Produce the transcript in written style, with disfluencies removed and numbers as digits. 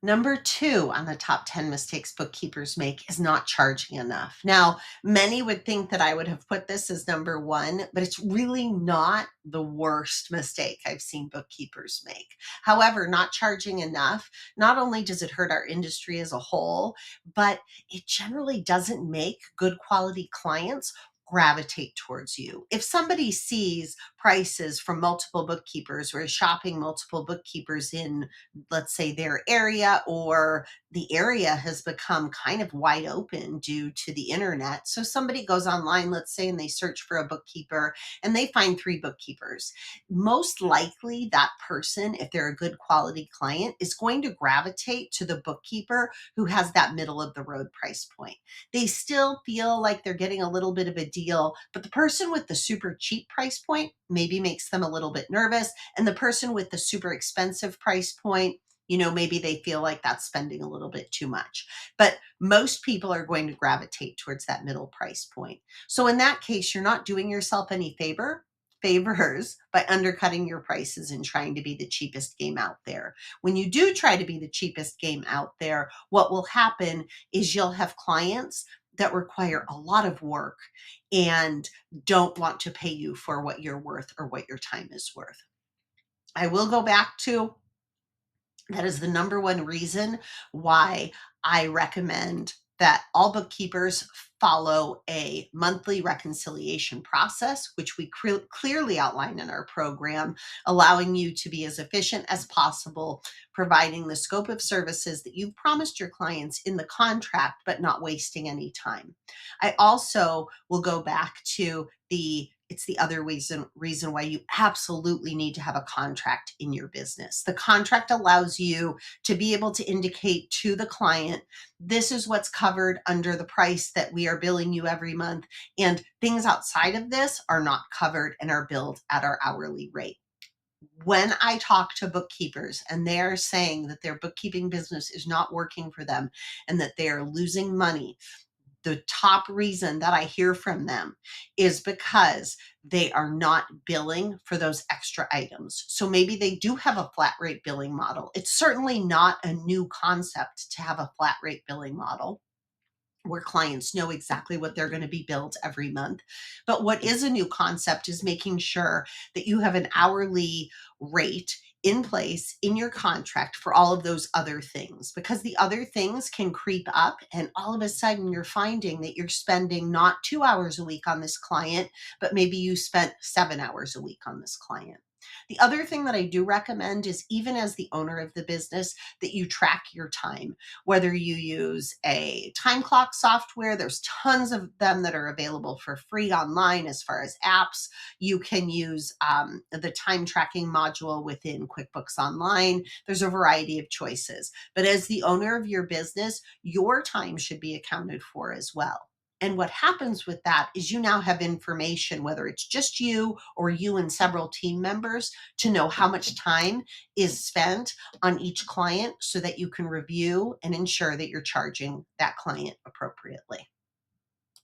Number two on the top 10 mistakes bookkeepers make is not charging enough. Now, many would think that I would have put this as number one, but it's really not the worst mistake I've seen bookkeepers make. However, not charging enough, not only does it hurt our industry as a whole, but it generally doesn't make good quality clients gravitate towards you. If somebody sees prices from multiple bookkeepers or is shopping multiple bookkeepers in, let's say, their area, or the area has become kind of wide open due to the internet. So somebody goes online, let's say, and they search for a bookkeeper and they find three bookkeepers. Most likely that person, if they're a good quality client, is going to gravitate to the bookkeeper who has that middle of the road price point. They still feel like they're getting a little bit of a deal, but the person with the super cheap price point maybe makes them a little bit nervous. And the person with the super expensive price point, maybe they feel like that's spending a little bit too much. But most people are going to gravitate towards that middle price point. So in that case, you're not doing yourself any favors by undercutting your prices and trying to be the cheapest game out there. When you do try to be the cheapest game out there, what will happen is you'll have clients that require a lot of work and don't want to pay you for what you're worth or what your time is worth. I will go back to that is the number one reason why I recommend that all bookkeepers follow a monthly reconciliation process, which we clearly outline in our program, allowing you to be as efficient as possible, providing the scope of services that you've promised your clients in the contract, but not wasting any time. I also will go back to it's the other reason why you absolutely need to have a contract in your business. The contract allows you to be able to indicate to the client, this is what's covered under the price that we are billing you every month, and things outside of this are not covered and are billed at our hourly rate. When I talk to bookkeepers and they're saying that their bookkeeping business is not working for them and that they are losing money, the top reason that I hear from them is because they are not billing for those extra items. So maybe they do have a flat rate billing model. It's certainly not a new concept to have a flat rate billing model where clients know exactly what they're going to be billed every month. But what is a new concept is making sure that you have an hourly rate in place in your contract for all of those other things, because the other things can creep up and all of a sudden you're finding that you're spending not 2 hours a week on this client, but maybe you spent 7 hours a week on this client. The other thing that I do recommend is, even as the owner of the business, that you track your time, whether you use a time clock software. There's tons of them that are available for free online as far as apps. You can use the time tracking module within QuickBooks Online. There's a variety of choices. But as the owner of your business, your time should be accounted for as well. And what happens with that is you now have information, whether it's just you or you and several team members, to know how much time is spent on each client so that you can review and ensure that you're charging that client appropriately.